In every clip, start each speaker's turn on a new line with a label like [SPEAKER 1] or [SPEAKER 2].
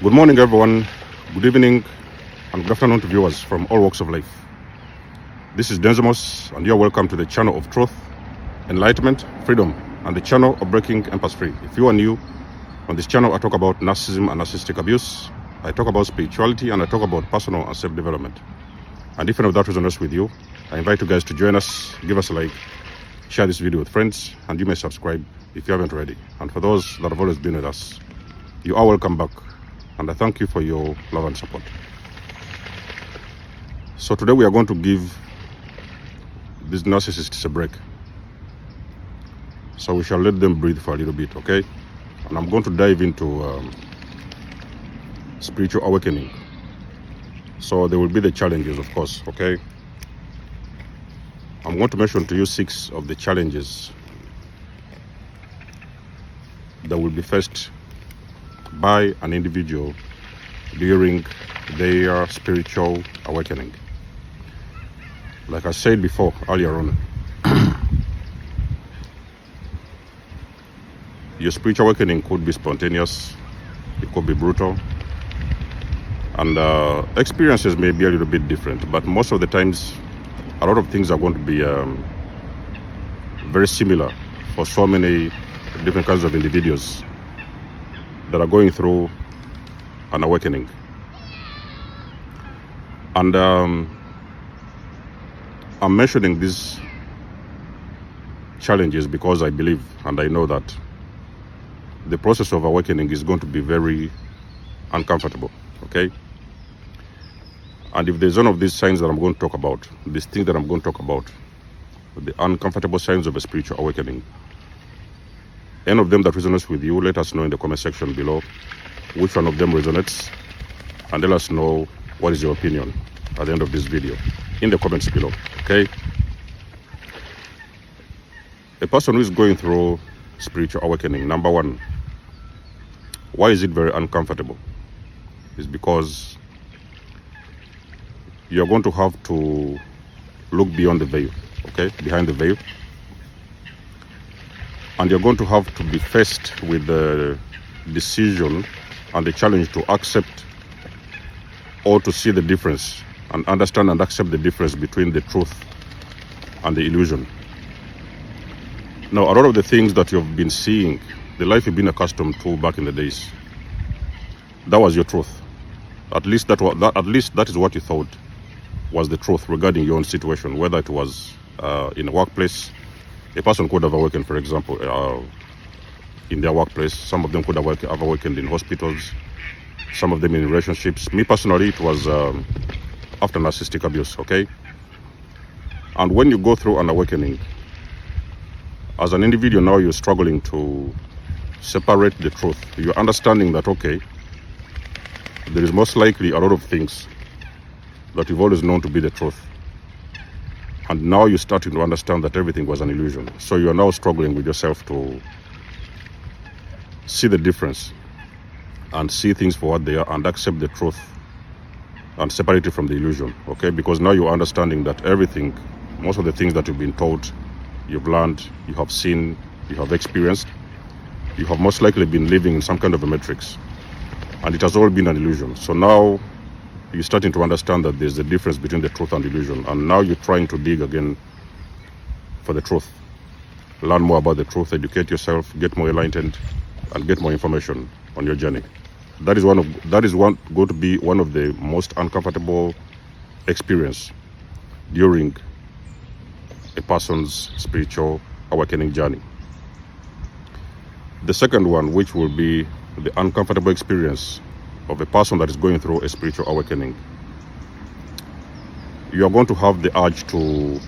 [SPEAKER 1] Good morning, everyone. Good evening and good afternoon to viewers from all walks of life. This is nikymus, and you're welcome to the channel of truth, enlightenment, freedom, and the channel of breaking empires free. If you are new on this channel, I talk about narcissism and narcissistic abuse. I talk about spirituality, and I talk about personal and self-development. And if any of that resonates with you, I invite you guys to join us, give us a like, share this video with friends, and you may subscribe if you haven't already. And for those that have always been with us, you are welcome back. And I thank you for your love and support. So today we are going to give these narcissists a break. So we shall let them breathe for a little bit, okay? And I'm going to dive into spiritual awakening. So there will be the challenges, of course, okay? I'm going to mention to you 6 of the challenges that will be faced by an individual during their spiritual awakening. Like I said before, earlier on, your spiritual awakening could be spontaneous, it could be brutal, and experiences may be a little bit different, but most of the times a lot of things are going to be very similar for so many different kinds of individuals that are going through an awakening. And I'm mentioning these challenges because I believe and I know that the process of awakening is going to be very uncomfortable, okay? And if there's one of these signs that I'm going to talk about, this thing that I'm going to talk about, the uncomfortable signs of a spiritual awakening, any of them that resonates with you, let us know in the comment section below which one of them resonates, and let us know what is your opinion at the end of this video in the comments below, okay? A person who is going through spiritual awakening, number one, why is it very uncomfortable? Is because you're going to have to look beyond the veil, okay, behind the veil. And you're going to have to be faced with the decision and the challenge to accept or to see the difference and understand and accept the difference between the truth and the illusion. Now, a lot of the things that you've been seeing, the life you've been accustomed to back in the days, that was your truth. At least that is what you thought was the truth regarding your own situation, whether it was in a workplace. A person could have awakened, for example, in their workplace. Some of them could have awakened in hospitals, some of them in relationships. Me personally, it was after narcissistic abuse, okay? And when you go through an awakening, as an individual now, you're struggling to separate the truth. You're understanding that, okay, there is most likely a lot of things that you've always known to be the truth. And now you're starting to understand that everything was an illusion. So you are now struggling with yourself to see the difference and see things for what they are and accept the truth and separate it from the illusion, okay? Because now you're understanding that everything, most of the things that you've been taught, you've learned, you have seen, you have experienced, you have most likely been living in some kind of a matrix. And it has all been an illusion. So now you're starting to understand that there's a difference between the truth and illusion, and now you're trying to dig again for the truth, learn more about the truth, educate yourself, get more enlightened, and get more information on your journey. That is going to be one of the most uncomfortable experience during a person's spiritual awakening journey. The second one, which will be the uncomfortable experience of a person that is going through a spiritual awakening, you are going to have the urge to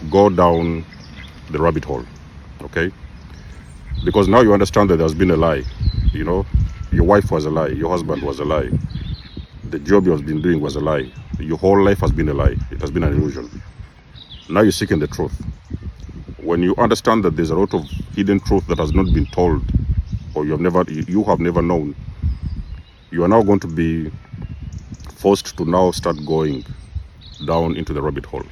[SPEAKER 1] go down the rabbit hole, okay? Because now you understand that there's been a lie, you know? Your wife was a lie, your husband was a lie, the job you've been doing was a lie, your whole life has been a lie, it has been an illusion. Now you're seeking the truth. When you understand that there's a lot of hidden truth that has not been told, or you have never known, you are now going to be forced to now start going down into the rabbit hole.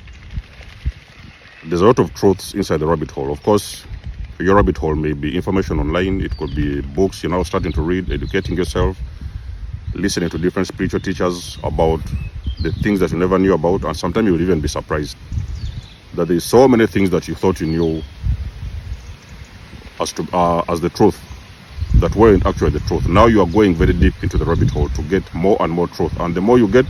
[SPEAKER 1] There's a lot of truths inside the rabbit hole. Of course, your rabbit hole may be information online, it could be books you're now starting to read, educating yourself, listening to different spiritual teachers about the things that you never knew about, and sometimes you will even be surprised that there's so many things that you thought you knew as the truth that weren't actually the truth. Now you are going very deep into the rabbit hole to get more and more truth, and the more you get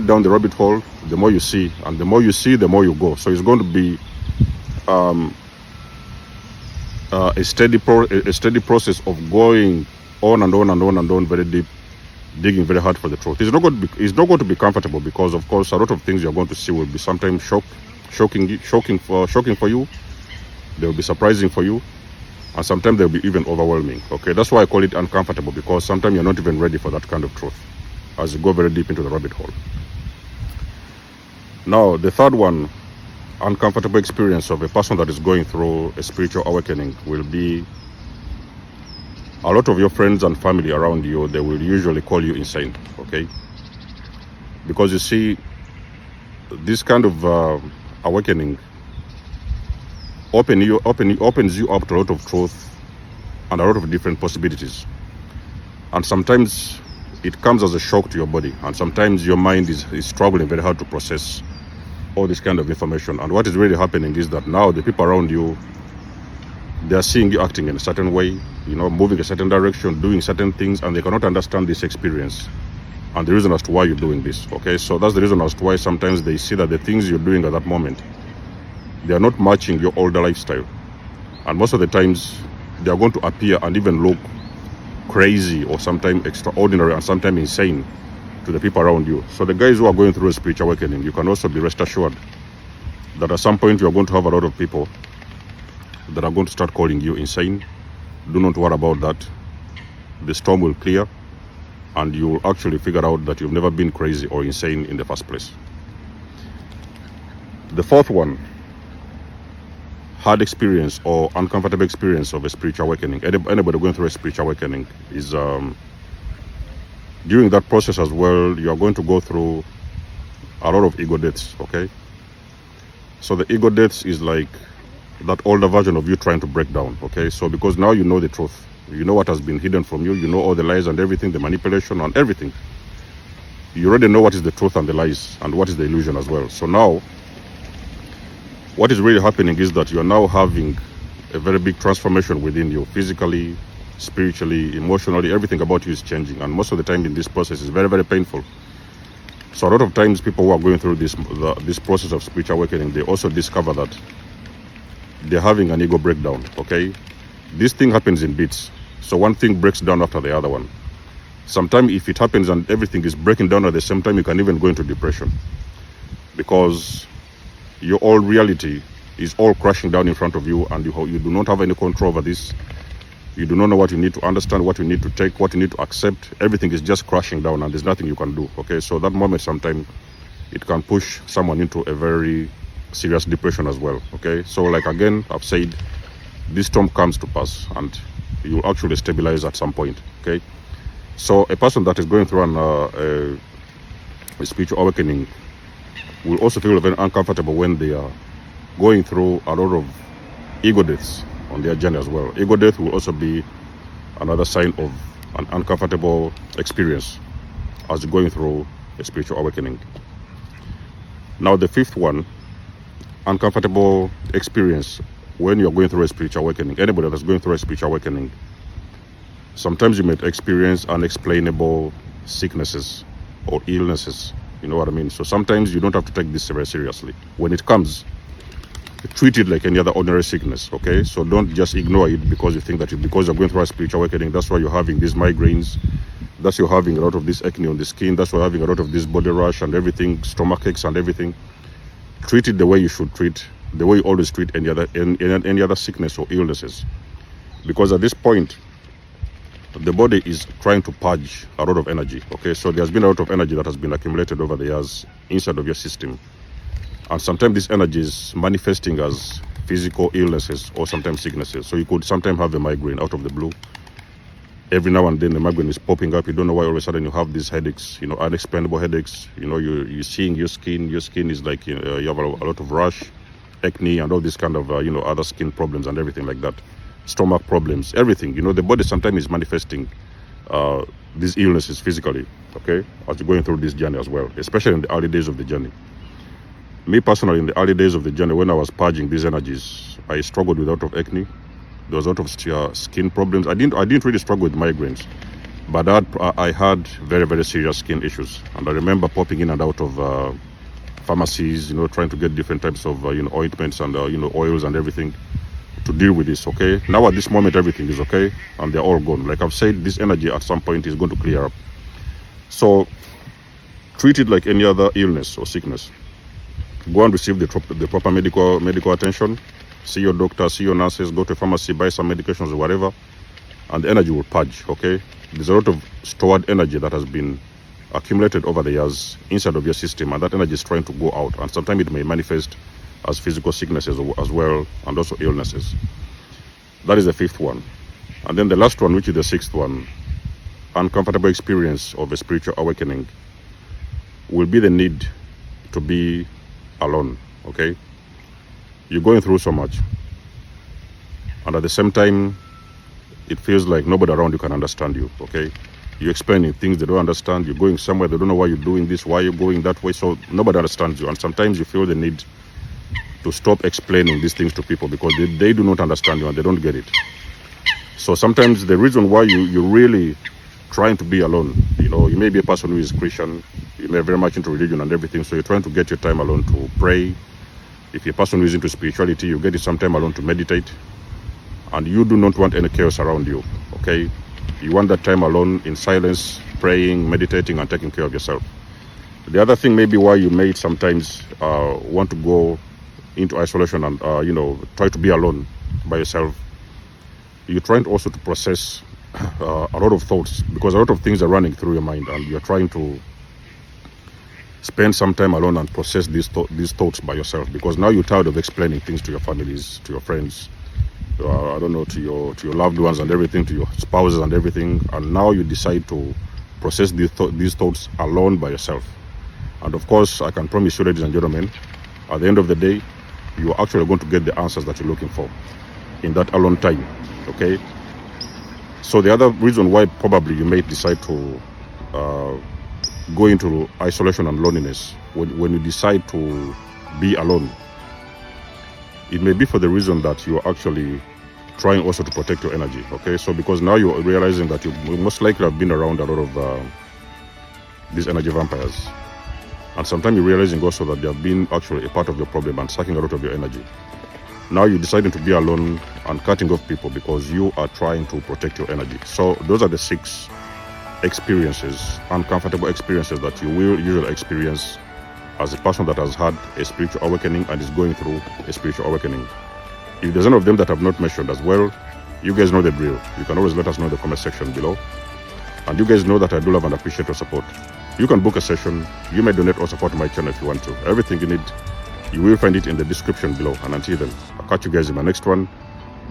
[SPEAKER 1] down the rabbit hole, the more you see, and the more you see, the more you go. So it's going to be a steady process of going on and on and on and on, very deep, digging very hard for the truth. It's not going to be comfortable, because of course a lot of things you're going to see will be sometimes shocking for you. They will be surprising for you, and sometimes they'll be even overwhelming. Okay, that's why I call it uncomfortable, because sometimes you're not even ready for that kind of truth as you go very deep into the rabbit hole. Now, the third one, uncomfortable experience of a person that is going through a spiritual awakening, will be a lot of your friends and family around you, they will usually call you insane. Okay, because you see, this kind of awakening opens you up to a lot of truth and a lot of different possibilities, and sometimes it comes as a shock to your body, and sometimes your mind is struggling very hard to process all this kind of information. And what is really happening is that now the people around you, they are seeing you acting in a certain way, moving a certain direction, doing certain things, and they cannot understand this experience and the reason as to why you're doing this. Okay, so that's the reason as to why sometimes they see that the things you're doing at that moment, they are not matching your older lifestyle, and most of the times they are going to appear and even look crazy or sometimes extraordinary and sometimes insane to the people around you. So the guys who are going through a spiritual awakening, you can also be rest assured that at some point you are going to have a lot of people that are going to start calling you insane. Do not worry about that. The storm will clear, and you will actually figure out that you've never been crazy or insane in the first place. The fourth one, hard experience or uncomfortable experience of a spiritual awakening. Anybody going through a spiritual awakening is during that process as well, you are going to go through a lot of ego deaths. Okay, so the ego deaths is like that older version of you trying to break down. Okay, so because now you know the truth, you know what has been hidden from you, you know all the lies and everything, the manipulation and everything. You already know what is the truth and the lies and what is the illusion as well. So now what is really happening is that you are now having a very big transformation within you, physically, spiritually, emotionally. Everything about you is changing, and most of the time in this process is very, very painful. So a lot of times people who are going through this process of spiritual awakening, they also discover that they're having an ego breakdown. Okay, this thing happens in bits, so one thing breaks down after the other one. Sometimes if it happens and everything is breaking down at the same time, you can even go into depression, because your whole reality is all crashing down in front of you, and you do not have any control over this. You do not know what you need to understand, what you need to take, what you need to accept. Everything is just crashing down, and there's nothing you can do. Okay, so that moment sometimes it can push someone into a very serious depression as well. Okay, so like again, I've said, this storm comes to pass, and you'll actually stabilize at some point. Okay, so a person that is going through a spiritual awakening will also feel very uncomfortable when they are going through a lot of ego deaths on their journey as well. Ego death will also be another sign of an uncomfortable experience as you're going through a spiritual awakening. Now the fifth one, uncomfortable experience when you're going through a spiritual awakening. Anybody that's going through a spiritual awakening, sometimes you may experience unexplainable sicknesses or illnesses. You know what I mean? So sometimes you don't have to take this very seriously. When it comes, treat it like any other ordinary sickness. Okay, so don't just ignore it because you think that because you're going through a spiritual awakening, that's why you're having these migraines, that's you're having a lot of this acne on the skin, that's why you're having a lot of this body rash and everything, stomach aches and everything. Treat it the way you should treat, the way you always treat any other sickness or illnesses, because at this point the body is trying to purge a lot of energy. Okay, so there's been a lot of energy that has been accumulated over the years inside of your system, and sometimes this energy is manifesting as physical illnesses or sometimes sicknesses. So you could sometimes have a migraine out of the blue. Every now and then the migraine is popping up. You don't know why all of a sudden you have these headaches, unexplainable headaches. You're seeing your skin is like, you have a lot of rash, acne and all this kind of other skin problems and everything like that, stomach problems, everything. The body sometimes is manifesting these illnesses physically, okay, as you're going through this journey as well, especially in the early days of the journey. Me personally, in the early days of the journey, when I was purging these energies, I struggled with a lot of acne. There was a lot of skin problems. I didn't really struggle with migraines, but I had very, very serious skin issues. And I remember popping in and out of pharmacies, trying to get different types of ointments and oils and everything to deal with this. Okay, now at this moment everything is okay and they're all gone. Like I've said, this energy at some point is going to clear up. So treat it like any other illness or sickness. Go and receive the proper medical attention. See your doctor, see your nurses, go to a pharmacy, buy some medications or whatever, and the energy will purge. Okay, there's a lot of stored energy that has been accumulated over the years inside of your system, and that energy is trying to go out, and sometimes it may manifest as physical sicknesses as well, and also illnesses. That is the fifth one. And then the last one, which is the sixth one, uncomfortable experience of a spiritual awakening, will be the need to be alone. Okay, you're going through so much, and at the same time it feels like nobody around you can understand you. Okay, you're explaining things they don't understand. You're going somewhere, they don't know why you're doing this, why you're going that way, so nobody understands you. And sometimes you feel the need to stop explaining these things to people because they do not understand you and they don't get it. So sometimes the reason why you're really trying to be alone, you may be a person who is Christian, you may be very much into religion and everything, so you're trying to get your time alone to pray. If you're a person who is into spirituality, you get some time alone to meditate, and you do not want any chaos around you. Okay, you want that time alone in silence, praying, meditating, and taking care of yourself. The other thing maybe why you may sometimes want to go into isolation and try to be alone by yourself, you're trying also to process a lot of thoughts, because a lot of things are running through your mind, and you're trying to spend some time alone and process these thoughts by yourself, because now you're tired of explaining things to your families, to your friends, I don't know, to your loved ones and everything, to your spouses and everything, and now you decide to process these thoughts alone by yourself. And of course, I can promise you, ladies and gentlemen, at the end of the day, you're actually going to get the answers that you're looking for in that alone time. Okay, so the other reason why probably you may decide to go into isolation and loneliness, when you decide to be alone, it may be for the reason that you're actually trying also to protect your energy. Okay, so because now you're realizing that you most likely have been around a lot of these energy vampires, and sometimes you're realizing also that they have been actually a part of your problem and sucking a lot of your energy. Now you're deciding to be alone and cutting off people because you are trying to protect your energy. So those are the 6 experiences, uncomfortable experiences, that you will usually experience as a person that has had a spiritual awakening and is going through a spiritual awakening. If there's any of them that I've not mentioned as well, you guys know the drill. You can always let us know in the comment section below. And you guys know that I do love and appreciate your support. You can book a session. You may donate or support my channel if you want to. Everything you need, you will find it in the description below. And until then, I'll catch you guys in my next one.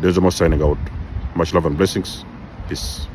[SPEAKER 1] Desmo signing out. Much love and blessings. Peace.